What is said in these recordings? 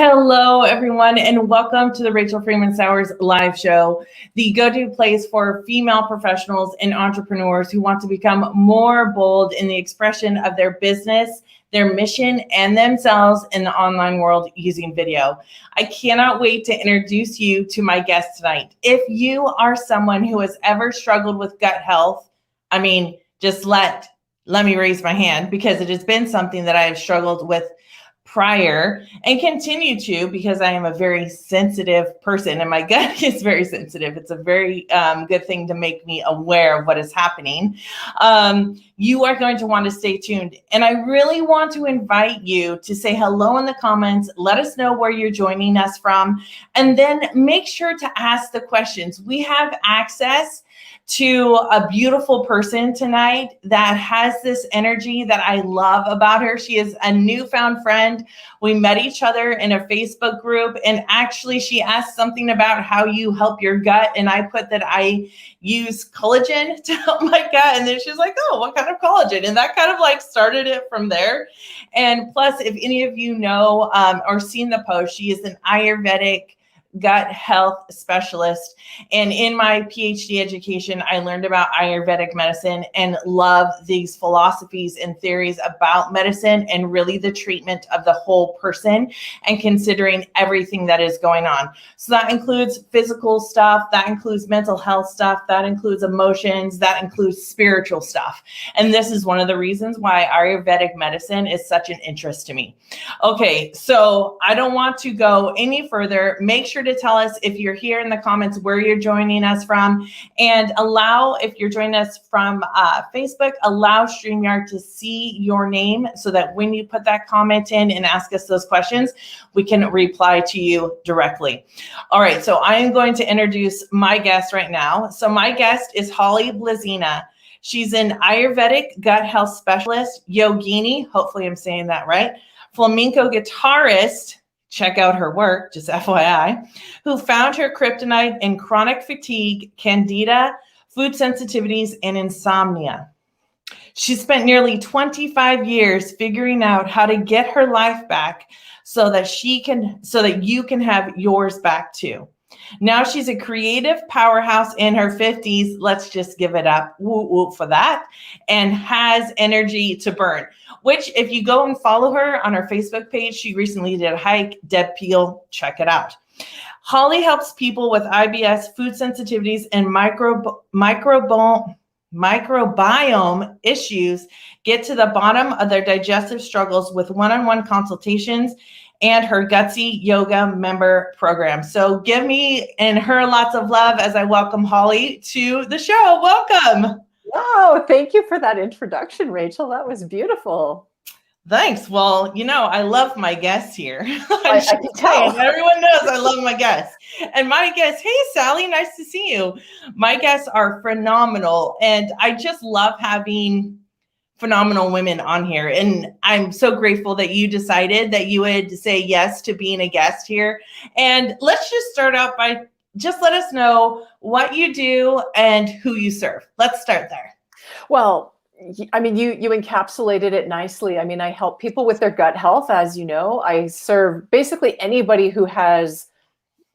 Hello, everyone, and welcome to the Rachel Freeman Sowers live show, the go-to place for female professionals and entrepreneurs who want to become more bold in the expression of their business, their mission, and themselves in the online world using video. I cannot wait to introduce you to my guest tonight. If you are someone who has ever struggled with gut health, just let me raise my hand, because it has been something that I have struggled with prior and continue to, because I am a very sensitive person and my gut is very sensitive. It's a very good thing to make me aware of what is happening. You are going to want to stay tuned. And I really want to invite you to say hello in the comments. Let us know where you're joining us from. And then make sure to ask the questions. We have access to a beautiful person tonight that has this energy that I love about her. She is a newfound friend. We met each other in a Facebook group, and actually she asked something about how you help your gut, and I put that I use collagen to help my gut, and then she was like, oh, what kind of collagen? And that kind of like started it from there. And plus, if any of you know or seen the post, she is an Ayurvedic gut health specialist. And in my PhD education, I learned about Ayurvedic medicine and love these philosophies and theories about medicine and really the treatment of the whole person and considering everything that is going on. So that includes physical stuff, that includes mental health stuff, that includes emotions, that includes spiritual stuff. And this is one of the reasons why Ayurvedic medicine is such an interest to me. Okay, so I don't want to go any further. Make sure to tell us if you're here in the comments where you're joining us from, and allow, if you're joining us from Facebook, allow StreamYard to see your name so that when you put that comment in and ask us those questions, we can reply to you directly. All right, so I am going to introduce my guest right now. So my guest is Holly Blazina. She's an Ayurvedic gut health specialist, yogini, hopefully I'm saying that right, flamenco guitarist, check out her work, just FYI, who found her kryptonite in chronic fatigue, candida, food sensitivities, and insomnia. She spent nearly 25 years figuring out how to get her life back so that you can have yours back too. Now she's a creative powerhouse in her 50s. Let's just give it up, whoop, whoop for that, and has energy to burn. Which, if you go and follow her on her Facebook page, she recently did a hike, Deb Peel, check it out. Holly helps people with IBS, food sensitivities, and microbiome issues get to the bottom of their digestive struggles with one-on-one consultations and her Gutsy Yoga member program. So give me and her lots of love as I welcome Holly to the show. Welcome. Wow, thank you for that introduction, Rachel. That was beautiful. Thanks. Well, you know, I love my guests here. I can tell. Everyone knows I love my guests. And my guests, hey, Sally, nice to see you. My guests are phenomenal. And I just love having phenomenal women on here. And I'm so grateful that you decided that you would say yes to being a guest here. And let's just start out by just let us know what you do and who you serve. Let's start there. Well, I mean, you encapsulated it nicely. I mean, I help people with their gut health. As you know, I serve basically anybody who has,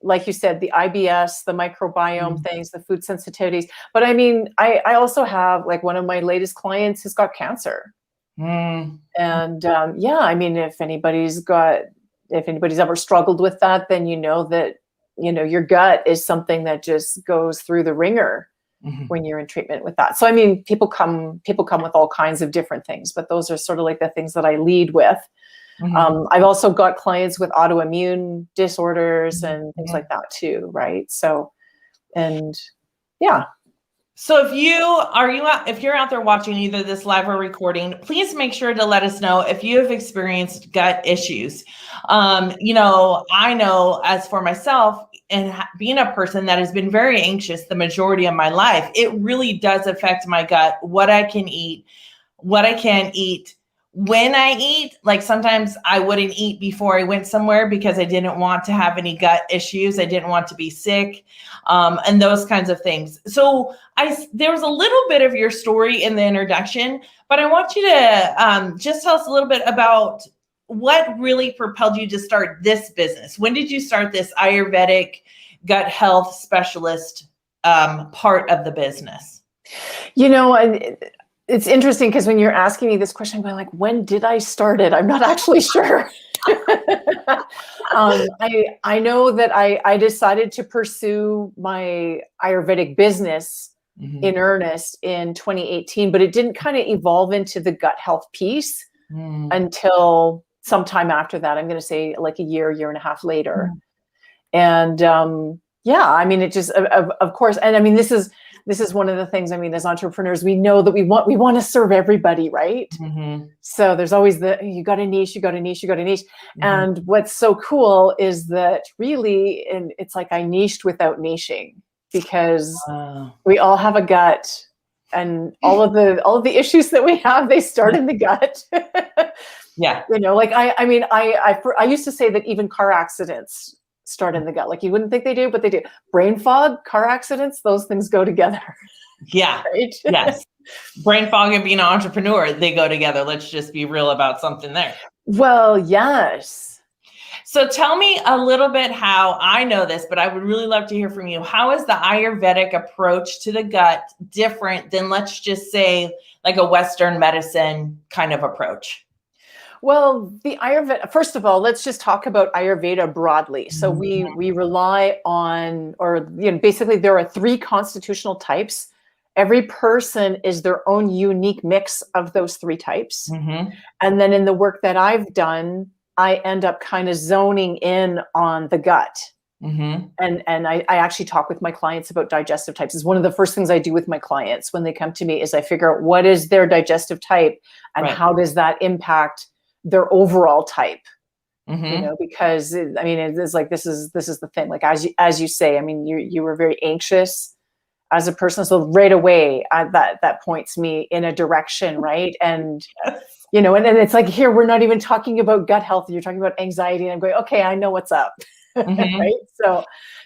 like you said, the IBS, the microbiome things, the food sensitivities. But I mean, I also have, like, one of my latest clients has got cancer. And yeah, I mean, if anybody's ever struggled with that, then you know that, you know, your gut is something that just goes through the ringer when you're in treatment with that. So, I mean, people come with all kinds of different things, but those are sort of like the things that I lead with. I've also got clients with autoimmune disorders and things like that too, right? So, and yeah. So if you're out there watching either this live or recording, please make sure to let us know if you have experienced gut issues. You know, I know as for myself, and being a person that has been very anxious the majority of my life, it really does affect my gut, what I can eat, what I can't eat, when I eat. Like sometimes I wouldn't eat before I went somewhere because I didn't want to have any gut issues. I didn't want to be sick, and those kinds of things. So there was a little bit of your story in the introduction, but I want you to just tell us a little bit about what really propelled you to start this business? When did you start this Ayurvedic gut health specialist part of the business? You know, it's interesting because when you're asking me this question, I'm going like, when did I start it? I'm not actually sure. I know that I decided to pursue my Ayurvedic business in earnest in 2018, but it didn't kind of evolve into the gut health piece until sometime after that. I'm going to say like a year and a half later. And yeah, I mean, it just, of course, and I mean, this is one of the things, I mean, as entrepreneurs, we know that we want to serve everybody, right? So there's always you got a niche. And what's so cool is that really, and it's like I niched without niching, because we all have a gut, and all of the issues that we have, they start in the gut. Yeah. You know, like I mean, I used to say that even car accidents start in the gut. Like you wouldn't think they do, but they do. Brain fog, car accidents, those things go together. Yeah. Right? Yes. Brain fog and being an entrepreneur, they go together. Let's just be real about something there. Well, yes. So tell me a little bit how, I know this, but I would really love to hear from you. How is the Ayurvedic approach to the gut different than, let's just say, like a Western medicine kind of approach? Well, the Ayurveda, first of all, let's just talk about Ayurveda broadly. So we rely on, or you know, basically there are 3 constitutional types. Every person is their own unique mix of those 3 types. And then in the work that I've done, I end up kind of zoning in on the gut. And I actually talk with my clients about digestive types. It's one of the first things I do with my clients when they come to me, is I figure out what is their digestive type and how does that impact their overall type. You know, because I mean, it's like, this is the thing, like, as you say, I mean, you were very anxious as a person. So right away, that points me in a direction, right? And, you know, and then it's like, here, we're not even talking about gut health. You're talking about anxiety. And I'm going, okay, I know what's up. Right.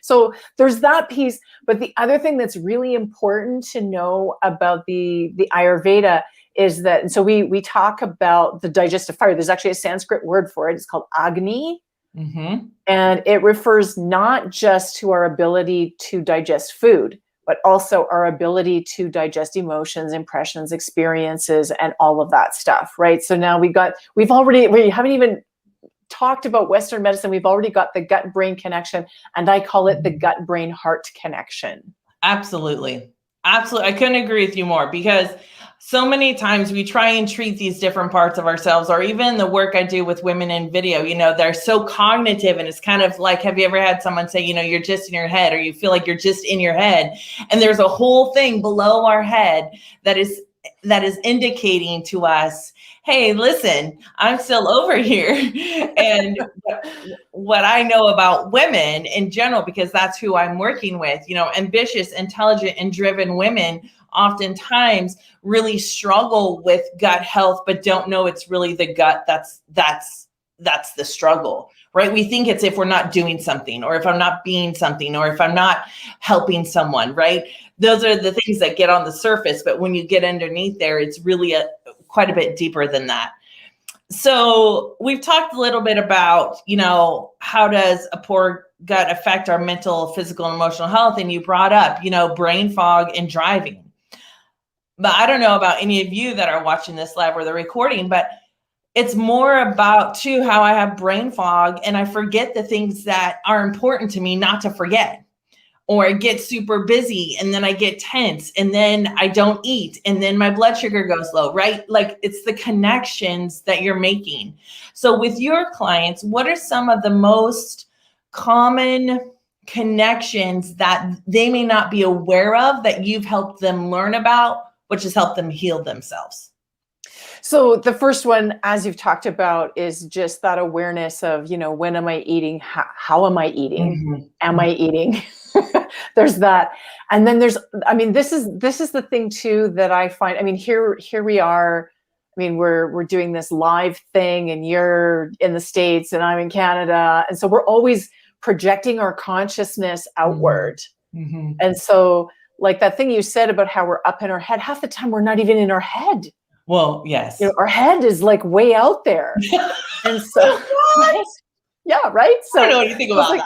So there's that piece. But the other thing that's really important to know about the Ayurveda is that, and so we talk about the digestive fire. There's actually a Sanskrit word for it. It's called Agni. And it refers not just to our ability to digest food, but also our ability to digest emotions, impressions, experiences, and all of that stuff, right? So now we haven't even talked about Western medicine. We've already got the gut-brain connection, and I call it the gut-brain-heart connection. Absolutely. Absolutely. I couldn't agree with you more, because so many times we try and treat these different parts of ourselves, or even the work I do with women in video, you know, they're so cognitive, and it's kind of like, have you ever had someone say, you know, you're just in your head, or you feel like you're just in your head, and there's a whole thing below our head that is indicating to us, hey, listen, I'm still over here. And what I know about women in general, because that's who I'm working with, you know, ambitious, intelligent, and driven women oftentimes really struggle with gut health, but don't know it's really the gut that's the struggle, right? We think it's if we're not doing something, or if I'm not being something, or if I'm not helping someone, right? Those are the things that get on the surface. But when you get underneath there, it's really quite a bit deeper than that. So we've talked a little bit about, you know, how does a poor gut affect our mental, physical, and emotional health? And you brought up, you know, brain fog and driving. But I don't know about any of you that are watching this live or the recording, but it's more about too how I have brain fog and I forget the things that are important to me not to forget. Or I get super busy and then I get tense and then I don't eat and then my blood sugar goes low, right? Like, it's the connections that you're making. So with your clients, what are some of the most common connections that they may not be aware of that you've helped them learn about, which has helped them heal themselves? So the first one, as you've talked about, is just that awareness of, you know, when am I eating? How am I eating? Am I eating? There's that. And then there's, I mean, this is the thing too, that I find, I mean, here we are, I mean, we're doing this live thing and you're in the States and I'm in Canada. And so we're always projecting our consciousness outward. And so like that thing you said about how we're up in our head, half the time we're not even in our head. Well, yes. You know, our head is like way out there. And so, right? Yeah, right. I don't So know anything I was about like,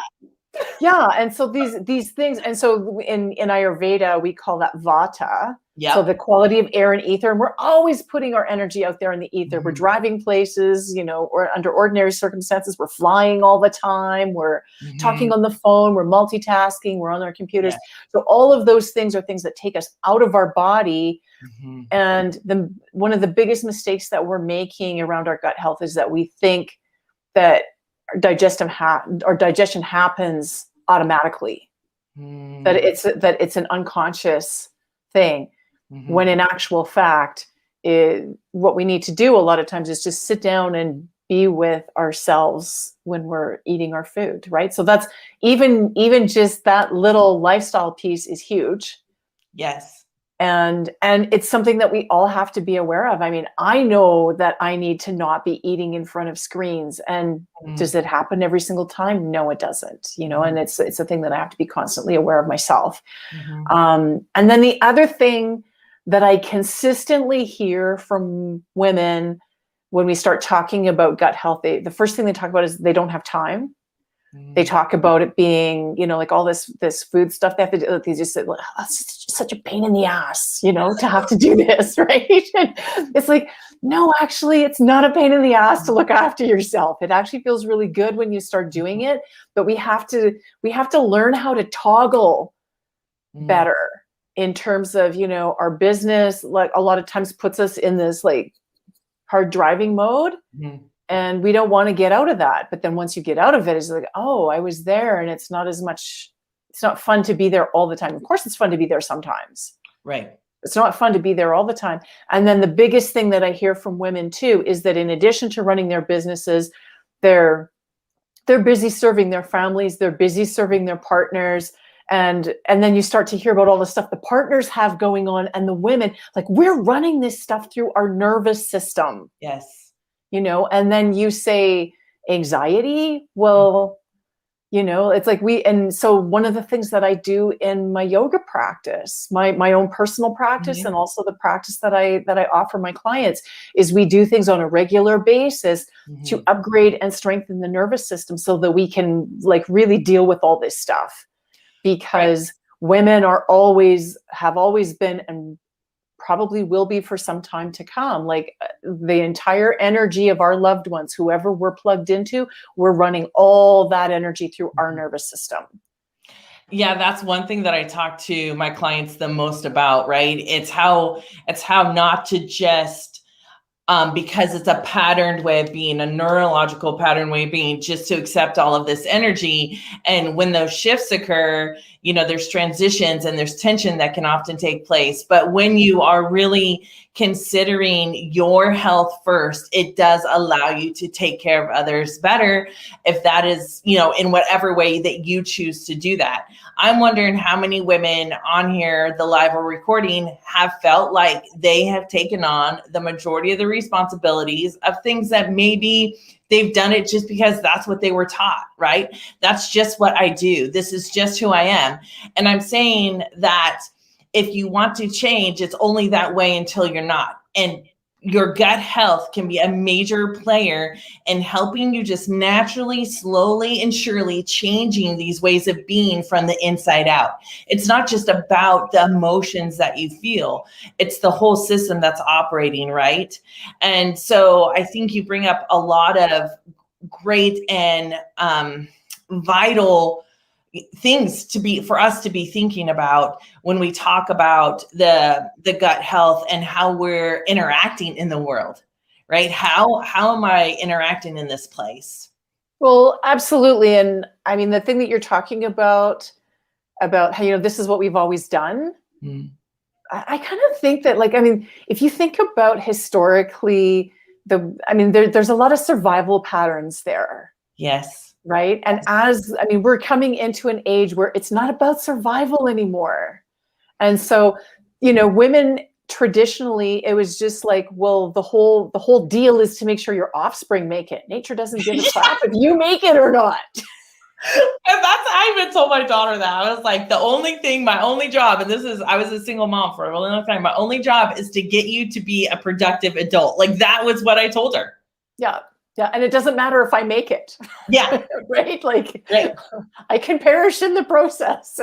yeah. And so these things, and so in Ayurveda, we call that vata. Yep. So the quality of air and ether, and we're always putting our energy out there in the ether. We're driving places, you know, or under ordinary circumstances, we're flying all the time. We're talking on the phone. We're multitasking. We're on our computers. Yeah. So all of those things are things that take us out of our body. And one of the biggest mistakes that we're making around our gut health is that we think that digestion happens automatically, that it's an unconscious thing, when in actual fact, what we need to do a lot of times is just sit down and be with ourselves when we're eating our food, right? So that's even just that little lifestyle piece is huge. Yes. And it's something that we all have to be aware of. I mean, I know that I need to not be eating in front of screens. And does it happen every single time? No, it doesn't, you know, and it's a thing that I have to be constantly aware of myself. And then the other thing that I consistently hear from women when we start talking about gut health, the first thing they talk about is they don't have time. They talk about it being, you know, like all this food stuff they have to do. They just say, well, it's such a pain in the ass, you know, to have to do this, right? And it's like, no, actually, it's not a pain in the ass to look after yourself. It actually feels really good when you start doing it. But we have to learn how to toggle better in terms of, you know, our business. Like a lot of times puts us in this like hard driving mode. And we don't want to get out of that. But then once you get out of it, it's like, oh, I was there, and it's not fun to be there all the time. Of course, it's fun to be there sometimes. Right. It's not fun to be there all the time. And then the biggest thing that I hear from women too is that in addition to running their businesses, they're busy serving their families, they're busy serving their partners. And then you start to hear about all the stuff the partners have going on, and the women, like, we're running this stuff through our nervous system. Yes. You know, and then you say anxiety. Well, you know, it's like and so one of the things that I do in my yoga practice, my own personal practice, and also the practice that I offer my clients, is we do things on a regular basis to upgrade and strengthen the nervous system so that we can like really deal with all this stuff, because women have always been, and probably will be for some time to come, like the entire energy of our loved ones, whoever we're plugged into, we're running all that energy through our nervous system. Yeah, that's one thing that I talk to my clients the most about, right? It's how not to just because it's a patterned way of being, a neurological pattern way of being, just to accept all of this energy. And when those shifts occur, you know, there's transitions and there's tension that can often take place. But when you are really considering your health first, it does allow you to take care of others better, if that is, you know, in whatever way that you choose to do that. I'm wondering how many women on here, the live or recording, have felt like they have taken on the majority of the responsibilities of things that maybe they've done it just because that's what they were taught, right? That's just what I do. This is just who I am. And I'm saying that if you want to change, it's only that way until you're not. And your gut health can be a major player in helping you just naturally, slowly, and surely changing these ways of being from the inside out. It's not just about the emotions that you feel. It's the whole system that's operating, right? And so I think you bring up a lot of great and vital things for us to be thinking about when we talk about the gut health and how we're interacting in the world, right? How am I interacting in this place? Well, absolutely. And I mean, the thing that you're talking about how, you know, this is what we've always done. I kind of think that, like, I mean, if you think about historically, there's a lot of survival patterns there. Yes. Right. And we're coming into an age where it's not about survival anymore. And so, you know, women traditionally, it was just like, well, the whole deal is to make sure your offspring make it. Nature doesn't give a crap if you make it or not. And I even told my daughter that. I was like, my only job, and I was a single mom for a really long time. My only job is to get you to be a productive adult. Like that was what I told her. Yeah. Yeah. And it doesn't matter if I make it. Yeah. Right. Like Right. I can perish in the process.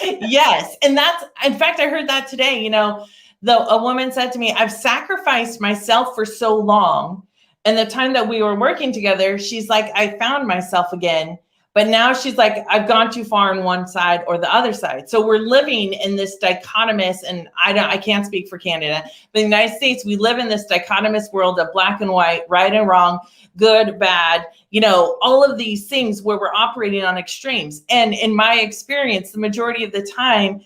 Yes. And in fact, I heard that today, a woman said to me, I've sacrificed myself for so long. And the time that we were working together, she's like, I found myself again. But now she's like, I've gone too far on one side or the other side. So we're living in this dichotomous, and I can't speak for Canada, but in the United States, we live in this dichotomous world of black and white, right and wrong, good, bad, all of these things where we're operating on extremes. And in my experience, the majority of the time,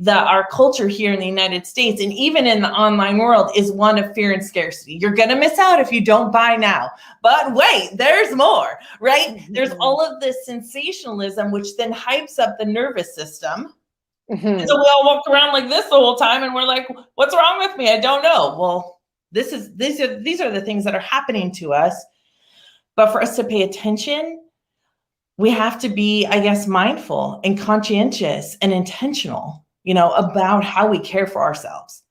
our culture here in the United States and even in the online world is one of fear and scarcity. You're going to miss out if you don't buy now. But wait, there's more, right? Mm-hmm. There's all of this sensationalism, which then hypes up the nervous system. Mm-hmm. And so we all walk around like this the whole time and we're like, what's wrong with me? I don't know. Well, these are the things that are happening to us. But for us to pay attention, we have to be, I guess, mindful and conscientious and intentional, about how we care for ourselves.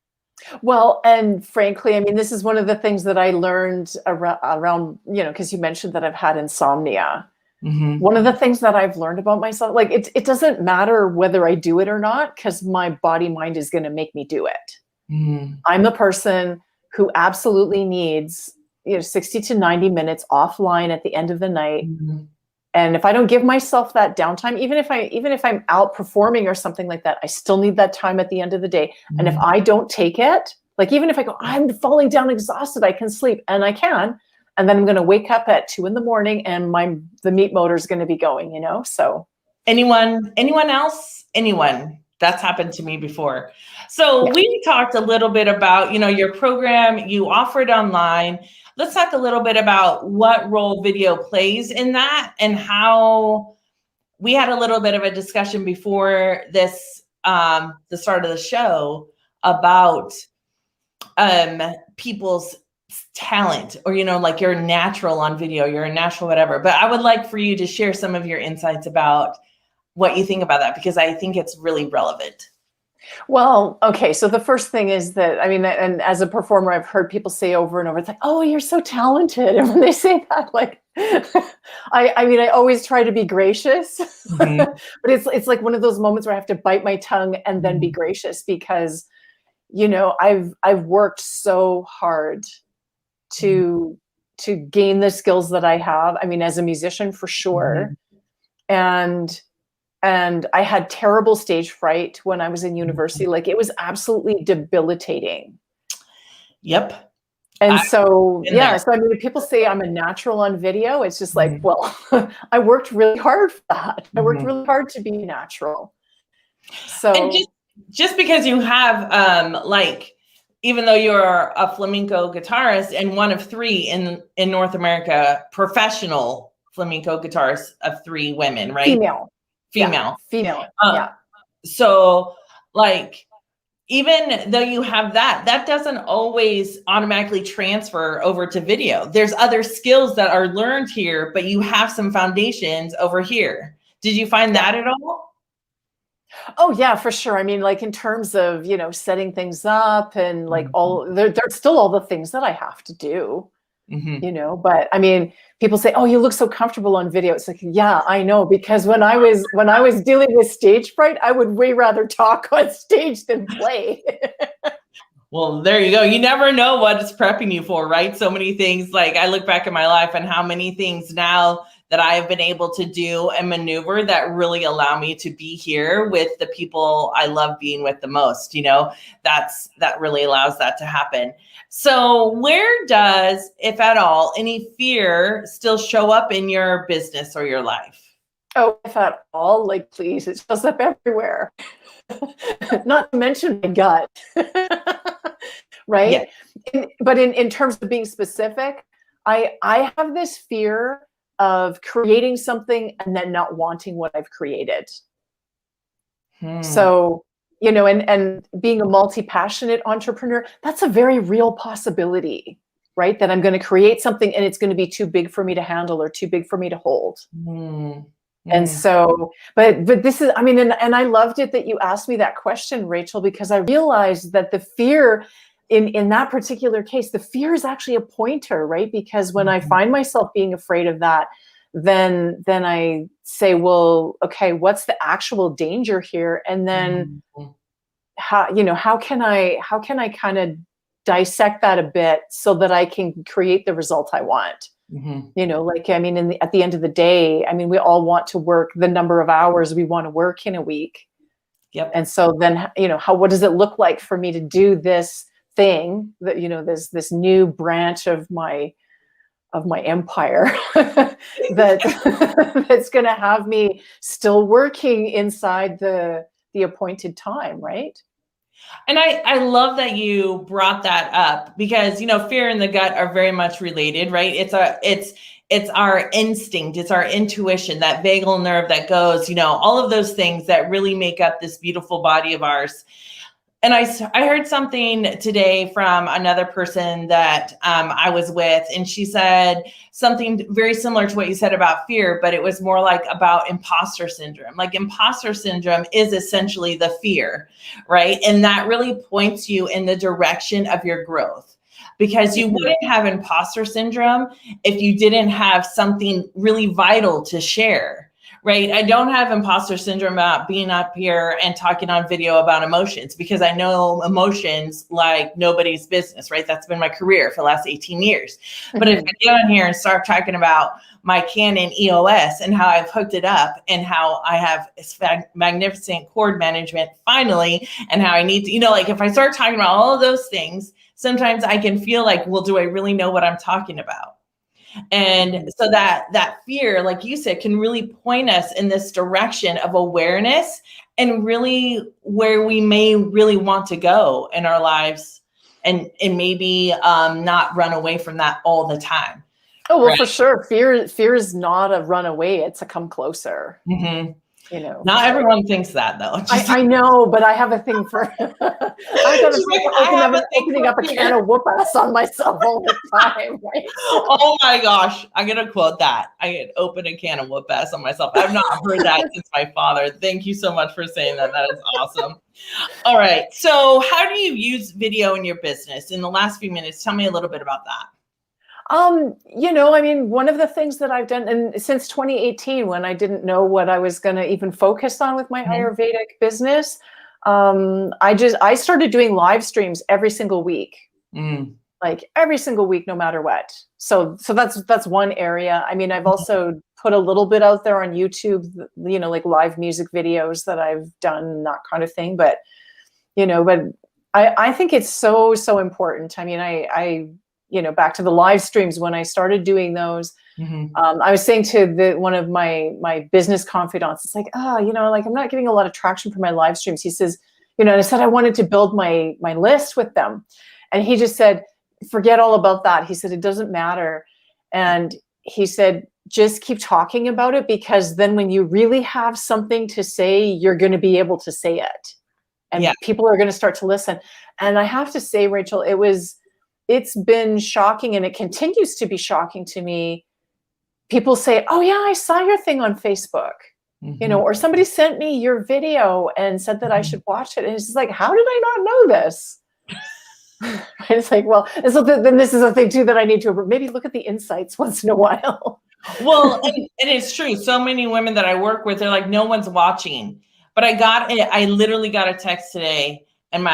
Well, and frankly, I mean, this is one of the things that I learned around, because you mentioned that I've had insomnia. Mm-hmm. One of the things that I've learned about myself, like it doesn't matter whether I do it or not, because my body mind is going to make me do it. Mm-hmm. I'm a person who absolutely needs, 60 to 90 minutes offline at the end of the night. Mm-hmm. And if I don't give myself that downtime, even if I'm out performing or something like that, I still need that time at the end of the day. Mm-hmm. And if I don't take it, like even if I go, I'm falling down exhausted, I can sleep, and I can, and then I'm going to wake up at 2 a.m. and the meat motor is going to be going, So anyone else? Anyone? That's happened to me before. So yeah. We talked a little bit about, your program, you offer it online. Let's talk a little bit about what role video plays in that and how we had a little bit of a discussion before this, the start of the show about people's talent or, like you're natural on video, you're a natural, whatever. But I would like for you to share some of your insights about what you think about that, because I think it's really relevant. Well, okay. So the first thing is that, and as a performer, I've heard people say over and over, it's like, oh, you're so talented. And when they say that, like, I always try to be gracious, mm-hmm. but it's like one of those moments where I have to bite my tongue and then be gracious because, I've worked so hard to gain the skills that I have. As a musician for sure. Mm-hmm. And I had terrible stage fright when I was in university. Like it was absolutely debilitating. Yep. And so people say I'm a natural on video. It's just like, well, I worked really hard for that. I worked really hard to be natural. So and just because you have even though you're a flamenco guitarist and one of 3 in North America, professional flamenco guitarists of 3 women, right? Female. Yeah. So even though you have that doesn't always automatically transfer over to video. There's other skills that are learned here, but you have some foundations over here. Did you find that at all? Oh yeah, for sure. In terms of, setting things up and there's still all the things that I have to do. Mm-hmm. But people say, oh, you look so comfortable on video. It's like, yeah, I know, because when I was dealing with stage fright, I would way rather talk on stage than play. Well, there you go. You never know what it's prepping you for, right? So many things. Like I look back at my life and how many things now that I have been able to do and maneuver that really allow me to be here with the people I love being with the most, that really allows that to happen. So where does, if at all, any fear still show up in your business or your life? Oh, if at all, please, it shows up everywhere. Not to mention my gut, right? Yeah. But in terms of being specific, I have this fear of creating something and then not wanting what I've created. So, and being a multi-passionate entrepreneur, that's a very real possibility, right? That I'm going to create something and it's going to be too big for me to handle or too big for me to hold. And so, but this is, I mean, and I loved it that you asked me that question, Rachel, because I realized that the fear in that particular case, the fear is actually a pointer, right? Because when I find myself being afraid of that, then I say, well, okay, what's the actual danger here? And then how can I kind of dissect that a bit so that I can create the result I want? Like, I mean, at the end of the day, I mean, we all want to work the number of hours we want to work in a week. Yep. And so then, what does it look like for me to do this thing that, this new branch of my empire that's going to have me still working inside the appointed time, right? And I love that you brought that up because, fear and the gut are very much related, right? It's our instinct, it's our intuition, that vagal nerve that goes, all of those things that really make up this beautiful body of ours. And I heard something today from another person that I was with, and she said something very similar to what you said about fear, but it was more like about imposter syndrome. Like imposter syndrome is essentially the fear, right? And that really points you in the direction of your growth, because you wouldn't have imposter syndrome if you didn't have something really vital to share. Right. I don't have imposter syndrome about being up here and talking on video about emotions, because I know emotions like nobody's business. Right. That's been my career for the last 18 years. But if I get on here and start talking about my Canon EOS and how I've hooked it up and how I have magnificent cord management finally, and how I need to, like if I start talking about all of those things, sometimes I can feel like, well, do I really know what I'm talking about? And so that fear, like you said, can really point us in this direction of awareness and really where we may really want to go in our lives, and maybe not run away from that all the time. Oh, well, right? For sure. Fear is not a run away. It's a come closer. Not everyone thinks that, though. I know, but I have a thing for opening up a can of whoop ass on myself all the time, right? Oh my gosh, I'm gonna quote that. I could open a can of whoop ass on myself. I've not heard that since my father. Thank you so much for saying that. That is awesome. All right, so how do you use video in your business? In the last few minutes, tell me a little bit about that. I mean, one of the things that I've done, and since 2018, when I didn't know what I was going to even focus on with my Ayurvedic business, I started doing live streams every single week, like every single week, no matter what. So that's one area. I mean, I've also put a little bit out there on YouTube, like live music videos that I've done, that kind of thing. But, but I think it's so important. I mean, I back to the live streams, when I started doing those, I was saying to one of my business confidants, it's like, like I'm not getting a lot of traction for my live streams. He says, and I said I wanted to build my list with them. And he just said, forget all about that. He said, it doesn't matter. And he said, just keep talking about it, because then when you really have something to say, you're going to be able to say it. And people are going to start to listen. And I have to say, Rachel, it's been shocking, and it continues to be shocking to me. People say, oh yeah, I saw your thing on Facebook, or somebody sent me your video and said that I should watch it. And it's just like, how did I not know this? It's like, well, and so then this is a thing too that I need to maybe look at the insights once in a while. Well, and it's true. So many women that I work with, they're like, no one's watching. But I literally got a text today, and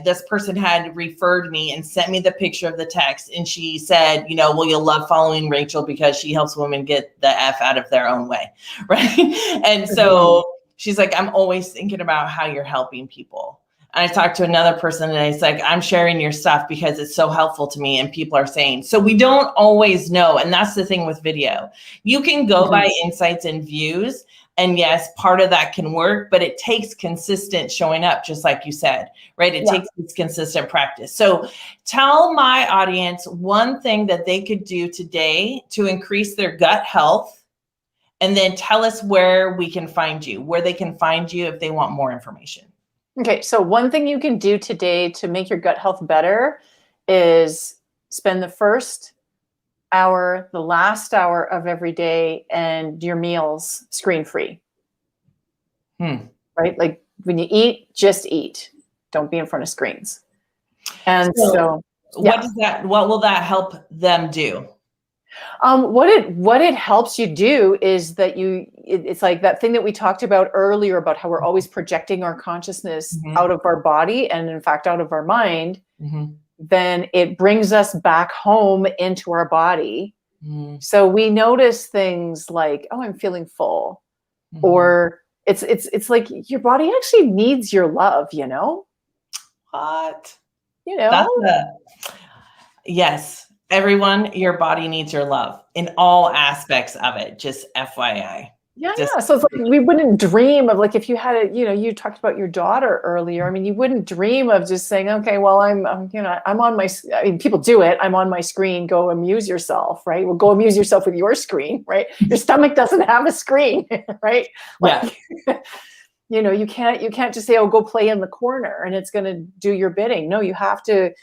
this person had referred me and sent me the picture of the text. And she said, well, you'll love following Rachel because she helps women get the F out of their own way. Right. And so she's like, I'm always thinking about how you're helping people. And I talked to another person, and it's like, I'm sharing your stuff because it's so helpful to me. And people are saying, so we don't always know. And that's the thing with video. You can go by insights and views. And yes, part of that can work, but it takes consistent showing up, just like you said, right? It takes consistent practice. So tell my audience one thing that they could do today to increase their gut health, and then tell us where we can find you, where they can find you if they want more information. Okay, so one thing you can do today to make your gut health better is spend the first hour, the last hour of every day, and your meals screen free. Right? Like when you eat, just eat. Don't be in front of screens. And so what will that help them do? What it helps you do is that it's like that thing that we talked about earlier about how we're always projecting our consciousness out of our body and in fact out of our mind. Then it brings us back home into our body. So we notice things like, oh, I'm feeling full, or it's like your body actually needs your love, you know? What? You know? Yes. Everyone, your body needs your love in all aspects of it. Just FYI. Yeah. So it's like we wouldn't dream of, like, if you had you talked about your daughter earlier. I mean, you wouldn't dream of just saying, okay, well, I'm on my, I mean, people do it. I'm on my screen, go amuse yourself, right? Well, go amuse yourself with your screen, right? Your stomach doesn't have a screen, right? Like, you can't just say, oh, go play in the corner and it's going to do your bidding. No, you have to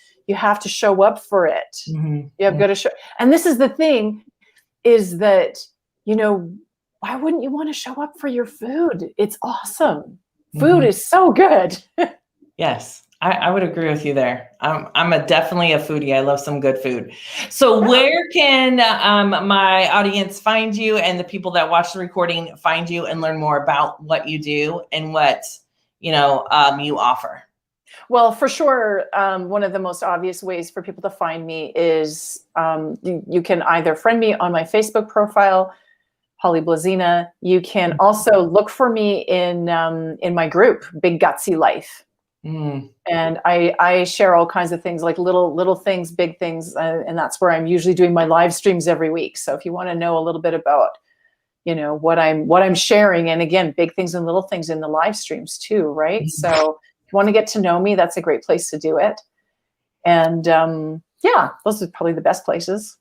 show up for it. You have got to show. And this is the thing, is that, why wouldn't you want to show up for your food? It's awesome. Food is so good. Yes, I would agree with you there. I'm definitely a foodie. I love some good food. So where can my audience find you, and the people that watch the recording find you and learn more about what you do and what you offer? Well, for sure, one of the most obvious ways for people to find me is you can either friend me on my Facebook profile, Holly Blazina. You can also look for me in my group, Big Gutsy Life. And I share all kinds of things, like little things, big things, and that's where I'm usually doing my live streams every week. So if you want to know a little bit about, what I'm sharing, and again, big things and little things in the live streams too, right? So if you want to get to know me, that's a great place to do it. And those are probably the best places.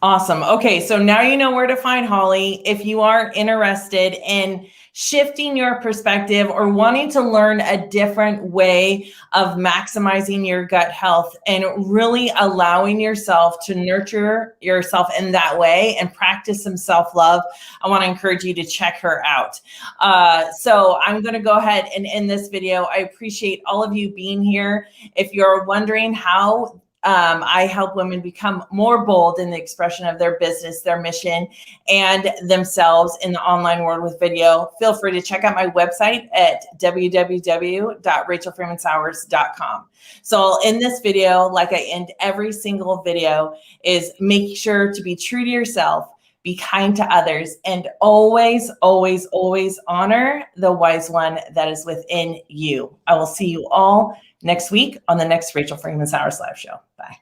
Awesome. Okay, so now you know where to find Holly. If you are interested in shifting your perspective or wanting to learn a different way of maximizing your gut health and really allowing yourself to nurture yourself in that way and practice some self-love, I want to encourage you to check her out. So I'm going to go ahead and end this video. I appreciate all of you being here. If you're wondering how I help women become more bold in the expression of their business, their mission, and themselves in the online world with video, feel free to check out my website at www.rachelfreemansowers.com. So in this video, like I end every single video, is make sure to be true to yourself, be kind to others, and always, always, always honor the wise one that is within you. I will see you all next week on the next Rachel Freeman Sowers live show. Bye.